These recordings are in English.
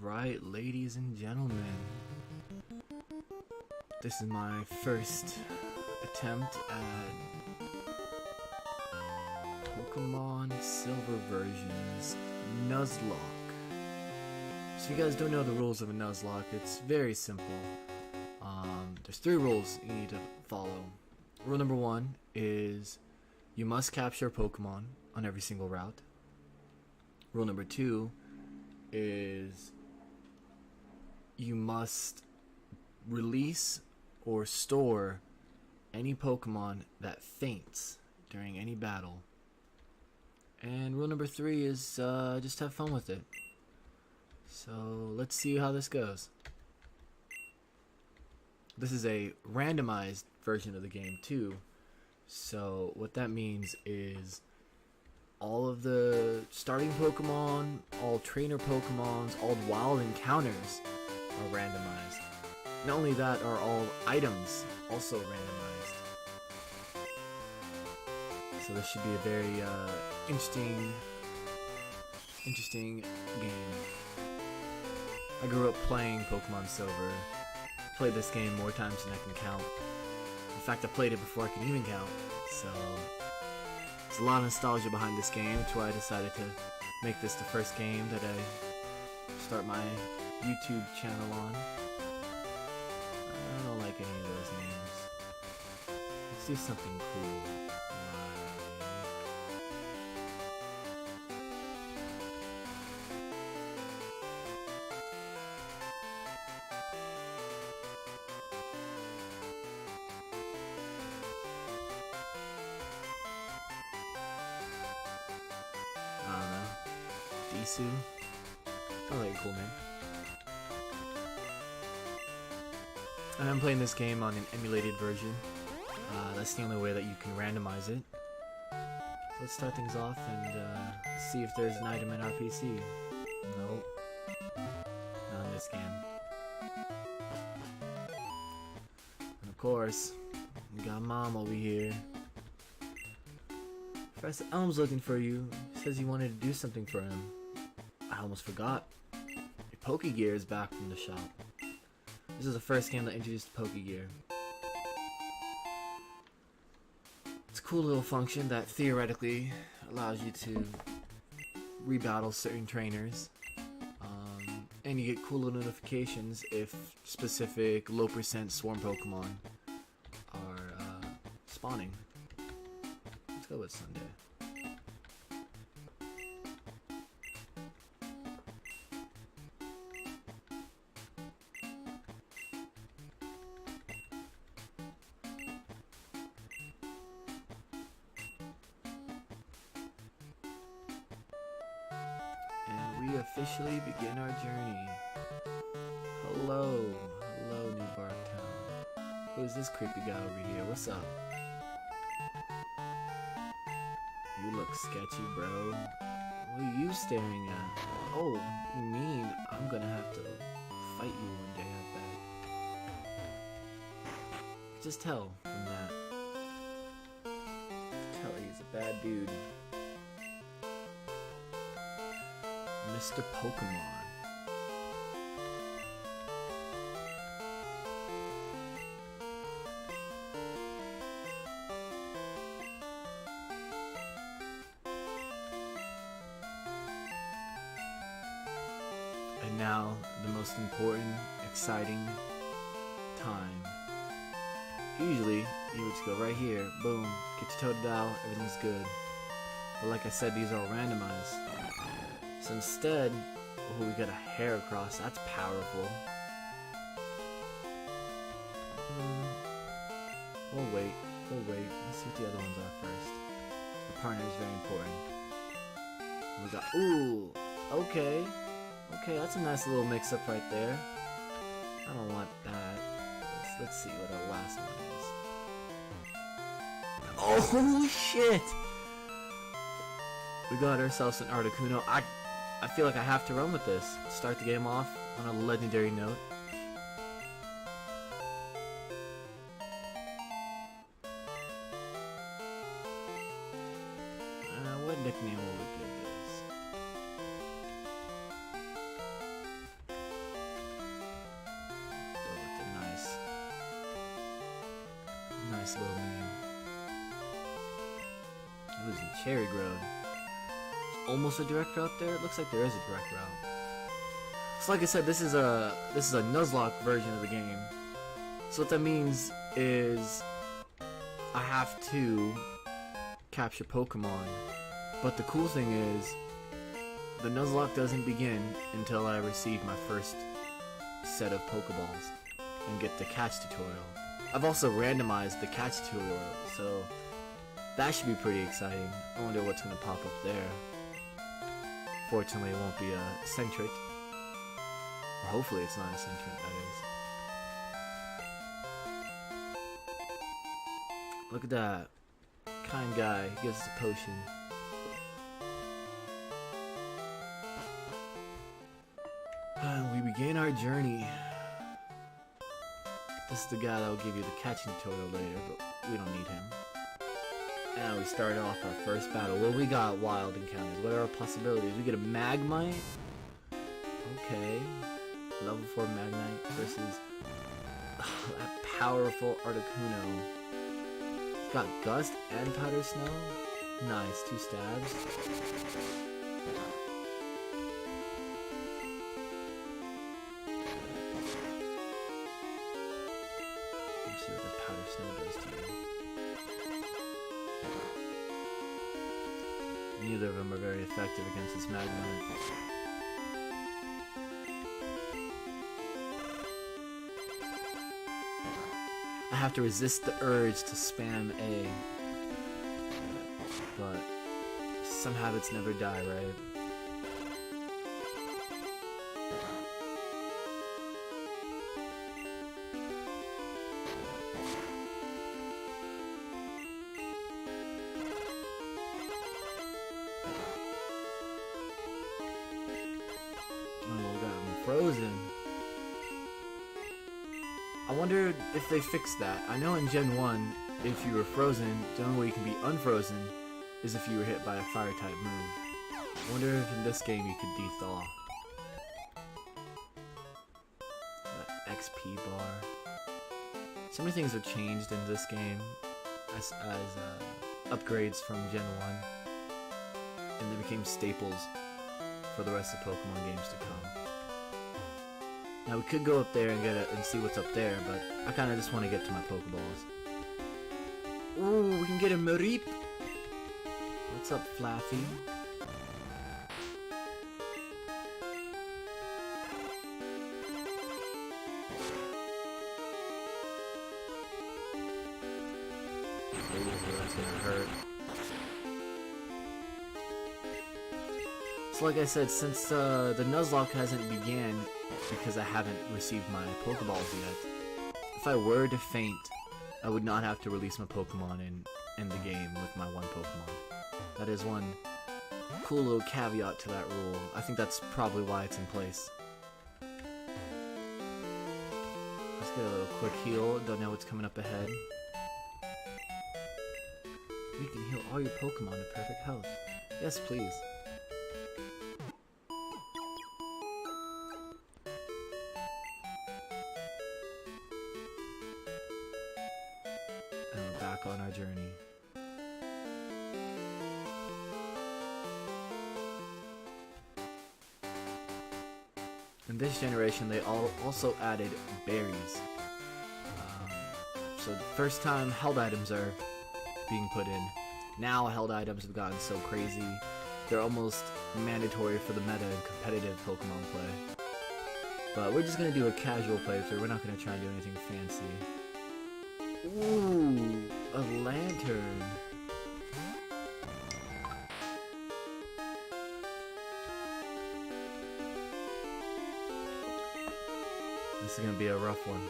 Alright, ladies and gentlemen, this is my first attempt at Pokemon Silver version's Nuzlocke. So if you guys don't know the rules of a Nuzlocke, it's very simple. There's 3 rules you need to follow. Rule number 1 is you must capture a Pokemon on every single route. Rule number 2 is you must release or store any Pokemon that faints during any battle. And rule number 3 is just have fun with it. So let's see how this goes. This is a randomized version of the game too. So what that means is all of the starting Pokemon, all trainer Pokemons, all wild encounters are randomized. Not only that, are all items also randomized. So this should be a very interesting game. I grew up playing Pokemon Silver. Played this game more times than I can count. In fact, I played it before I could even count. So there's a lot of nostalgia behind this game. That's why I decided to make this the first game that I start my YouTube channel on. I don't like any of those names. Let's do something cool. I don't know. Disu? Sounds like a cool name. I'm playing this game on an emulated version. That's the only way that you can randomize it. So let's start things off and see if there's an item in our PC. Nope. Not in this game. And of course, we got Mom over here. Professor Elm's looking for you. He says you wanted to do something for him. I almost forgot. Your Pokegear is back from the shop. This is the first game that introduced Pokegear. It's a cool little function that theoretically allows you to rebattle certain trainers. And you get cool little notifications if specific low percent swarm Pokemon are spawning. Let's go with Sunday. And we officially begin our journey. Hello, New Barktown. Who's this creepy guy over here? What's up? You look sketchy, bro. What are you staring at? Oh, you mean I'm gonna have to fight you one day, I bet. Just tell from that. Tell he's a bad dude. Mr. Pokemon. And now, the most important, exciting time. Usually, you would just go right here, boom, get your Totodile, everything's good. But like I said, these are all randomized. So instead, oh, we got a Heracross, that's powerful. We'll wait. Let's see what the other ones are first. The partner is very important. We got, ooh, okay. Okay, that's a nice little mix-up right there. I don't want that. Let's see what our last one is. Oh, shit! We got ourselves an Articuno. I feel like I have to run with this. Start the game off on a legendary note. What nickname will we give this? It was in Cherry Grove. There's almost a direct route there. It looks like there is a direct route. So like I said, this is a Nuzlocke version of the game. So what that means is I have to capture Pokemon. But the cool thing is the Nuzlocke doesn't begin until I receive my first set of Pokeballs and get the catch tutorial. I've also randomized the catch tutorial, so that should be pretty exciting. I wonder what's going to pop up there. Fortunately, it won't be a Centret. Or hopefully it's not a Centret, that is. Look at that. Kind guy. He gives us a potion. We begin our journey. This is the guy that will give you the catching tutorial later, but we don't need him. And we start off our first battle. Well, we got wild encounters. What are our possibilities? We get a Magmite. Okay. Level 4 Magnite versus that powerful Articuno. It's got Gust and Powder Snow. Nice. 2 stabs. See what this Powder Snow does to you. Neither of them are very effective against this Magmite. I have to resist the urge to spam A. But some habits never die, right? Frozen. I wonder if they fixed that. I know in Gen 1, if you were frozen, the only way you can be unfrozen is if you were hit by a fire type move. I wonder if in this game you could de-thaw. That XP bar. So many things have changed in this game as upgrades from Gen 1. And they became staples for the rest of Pokemon games to come. Now we could go up there and and see what's up there, but I kind of just want to get to my Pokeballs. Ooh, we can get a Mareep. What's up, Flaffy? Ooh, that's gonna hurt. So like I said, since the Nuzlocke hasn't began, because I haven't received my Pokeballs yet, if I were to faint, I would not have to release my Pokemon in the game with my one Pokemon. That is one cool little caveat to that rule. I think that's probably why it's in place. Let's get a little quick heal. Don't know what's coming up ahead. We can heal all your Pokemon to perfect health. Yes, please. And we're back on our journey. In this generation, they also added berries. So the first time held items are being put in. Now held items have gotten so crazy, they're almost mandatory for the meta and competitive Pokemon play. But we're just gonna do a casual playthrough. We're not gonna try and do anything fancy. Ooh, a lantern. This is gonna be a rough one.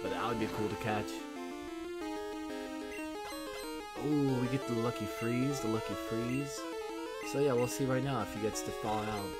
But that would be cool to catch. Ooh, we get the lucky freeze, So yeah, we'll see right now if he gets to thaw out.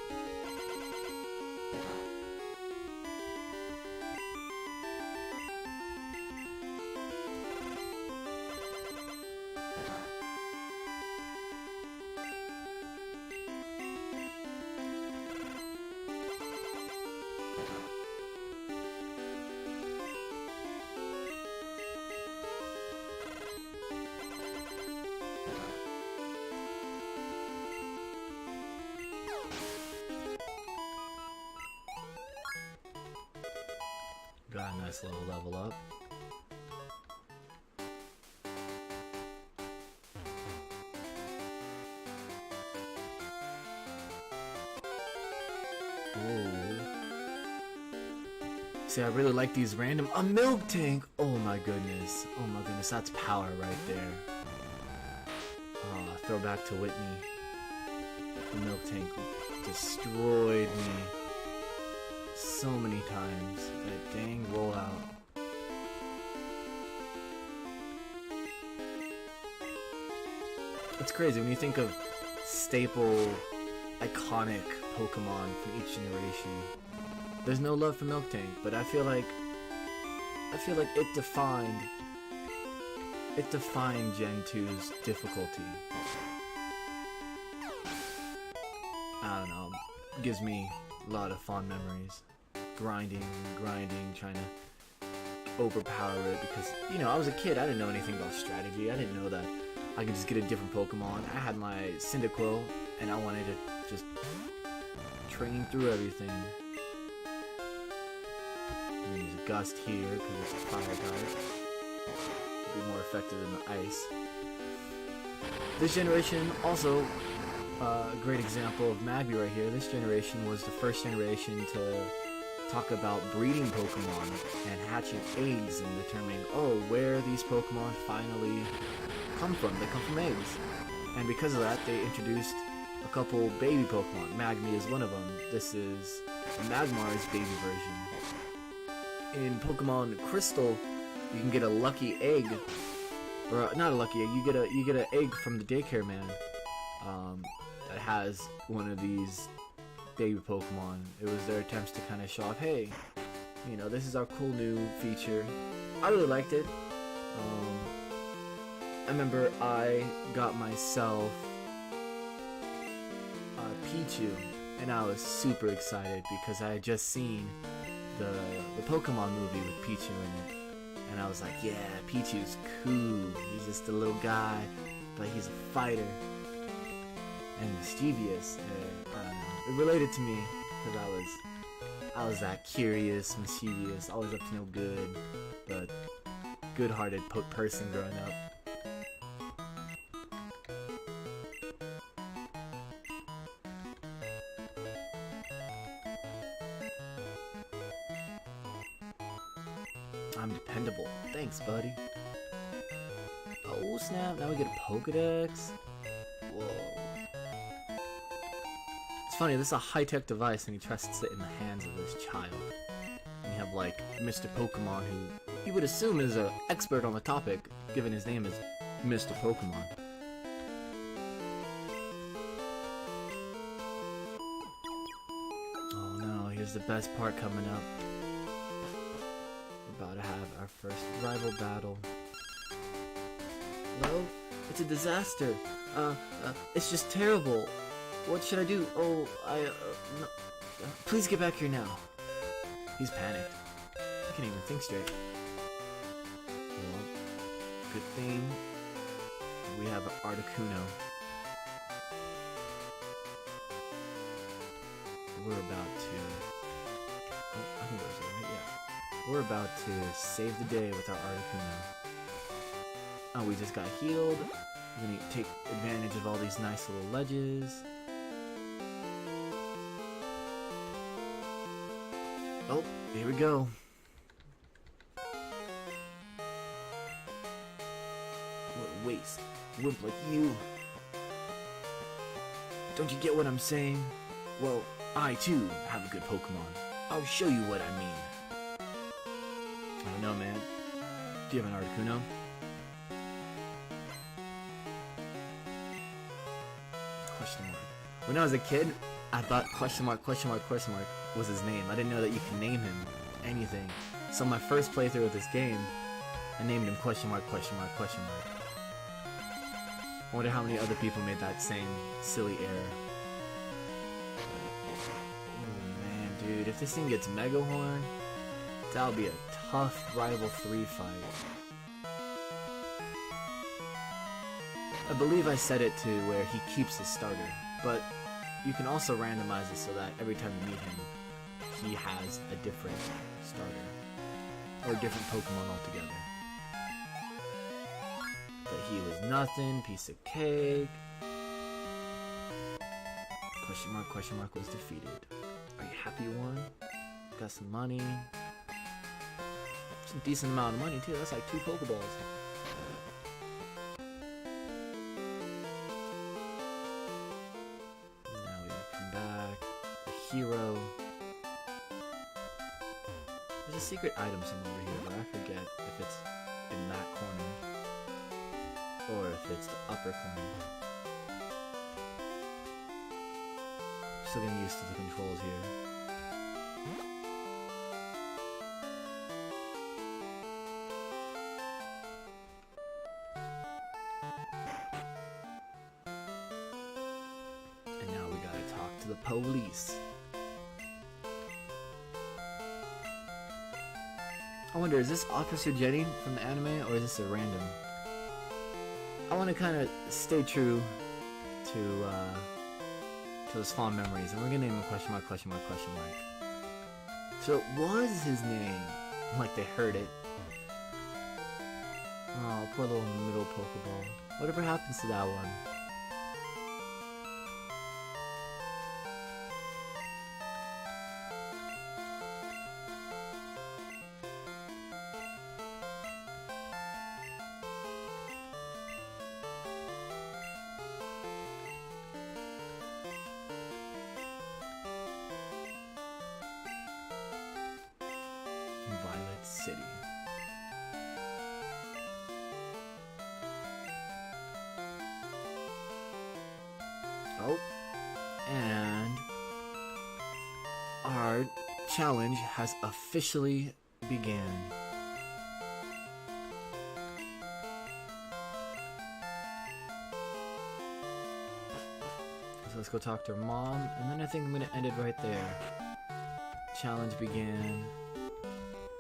nice little level up. See, I really like these random... A milk tank! Oh my goodness. Oh my goodness, that's power right there. Throwback to Whitney. The milk tank destroyed me so many times. That dang rollout. It's crazy when you think of staple, iconic Pokemon from each generation. There's no love for Milk Tank, but I feel like it defined Gen 2's difficulty. I don't know, gives me a lot of fond memories. Grinding, trying to overpower it because, you know, I was a kid, I didn't know anything about strategy. I didn't know that I could just get a different Pokemon. I had my Cyndaquil and I wanted to just train through everything. Use a Gust here because it's a fire type. It'll be more effective than the ice. This generation also a great example of Magby right here. This generation was the first generation to talk about breeding Pokemon and hatching eggs and determining, oh, where these Pokemon finally come from. They come from eggs. And because of that, they introduced a couple baby Pokemon. Magmy is one of them. This is Magmar's baby version. In Pokemon Crystal, you can get a lucky egg, or not a lucky egg. You get an egg from the daycare man that has one of these baby Pokemon. It was their attempts to kind of show off, hey, you know, this is our cool new feature. I really liked it. I remember I got myself Pichu, and I was super excited because I had just seen the Pokemon movie with Pichu in it, and I was like, yeah, Pichu's cool. He's just a little guy, but he's a fighter and mischievous. I don't know. It related to me because I was that curious, mischievous, always up to no good, but good-hearted person growing up. I'm dependable. Thanks, buddy. Oh, snap. Now we get a Pokedex. Whoa. It's funny, this is a high-tech device and he trusts it in the hands of this child. And you have, like, Mr. Pokemon, who you would assume is an expert on the topic, given his name is Mr. Pokemon. Oh no, here's the best part coming up. About to have our first rival battle. Hello? It's a disaster. It's just terrible. What should I do? Oh, no. Please get back here now. He's panicked. He can't even think straight. Well, good thing we have an Articuno. We're about to... Oh, I think that was it, right? Yeah. We're about to save the day with our Articuno. Oh, we just got healed. We're gonna take advantage of all these nice little ledges. Oh, here we go. What a waste. A wimp like you. Don't you get what I'm saying? Well, I too have a good Pokemon. I'll show you what I mean. I don't know, man. Do you have an Articuno? Question mark. When I was a kid, I thought question mark was his name. I didn't know that you can name him anything. So my first playthrough of this game, I named him question mark. I wonder how many other people made that same silly error. Oh man, dude, if this thing gets Mega Horn, that'll be a tough Rival 3 fight. I believe I set it to where he keeps his starter, but you can also randomize it so that every time you meet him, he has a different starter. or different Pokemon altogether. But he was nothing, piece of cake. Question mark was defeated. Are you happy you won? Got some money. It's a decent amount of money too, that's like 2 Pokeballs. Now we come back. The hero. There's a secret item somewhere over here, but I forget if it's in that corner or if it's the upper corner. Still getting used to the controls here. And now we gotta talk to the police. I wonder, is this Officer Jenny from the anime, or is this a random? I want to kind of stay true to those fond memories, and we're gonna name him question mark, question mark, question mark. So it was his name, like they heard it. Oh, poor little middle Pokeball. Whatever happens to that one? Violet City. Oh, and our challenge has officially began. So let's go talk to her mom, and then I think I'm gonna end it right there. Challenge began.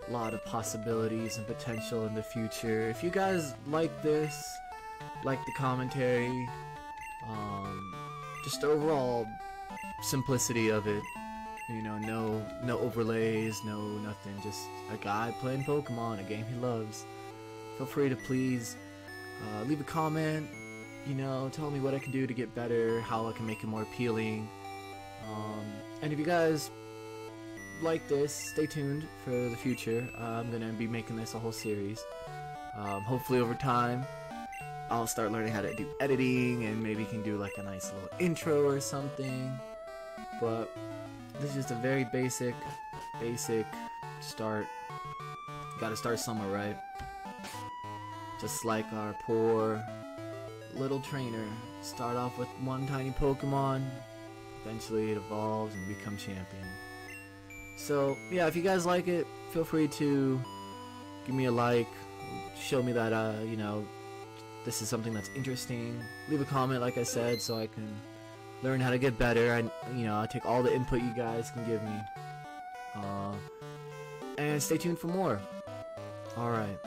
A lot of possibilities and potential in the future. If you guys like this, like the commentary, just the overall simplicity of it, you know, no overlays, no nothing, just a guy playing Pokemon, a game he loves. Feel free to please leave a comment, you know, tell me what I can do to get better, how I can make it more appealing. And if you guys like this, stay tuned for the future. I'm gonna be making this a whole series. Hopefully over time I'll start learning how to do editing, and maybe can do like a nice little intro or something. But this is just a very basic start. Gotta start somewhere, right? Just like our poor little trainer. Start off with one tiny Pokemon, eventually it evolves and become champion. So yeah, if you guys like it, feel free to give me a like, show me that you know, this is something that's interesting. Leave a comment, like I said, so I can learn how to get better. I take all the input you guys can give me. And stay tuned for more. Alright.